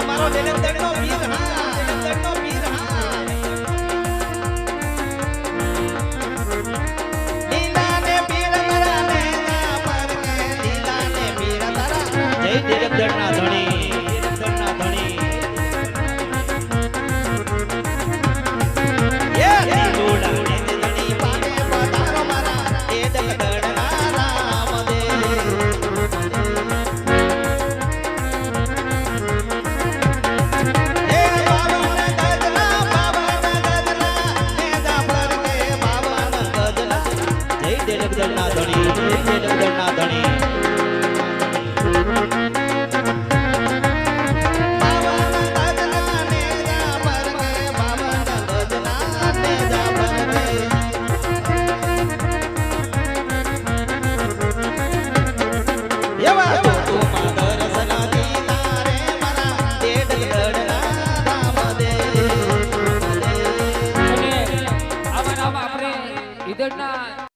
મારો જલંધરનો વીર હા જલંધરનો વીર હા લીલાને પીર મારા ને પર કે લીલાને પીર તારા જય જલંધરના ધણી જલંધરના ધણી એ લીલોડા ને ધણી પાને પધારો મારા એ જલંધરના નામ દે જલંધરના ધણી જલંધરના ધણી આપણે ઈદરના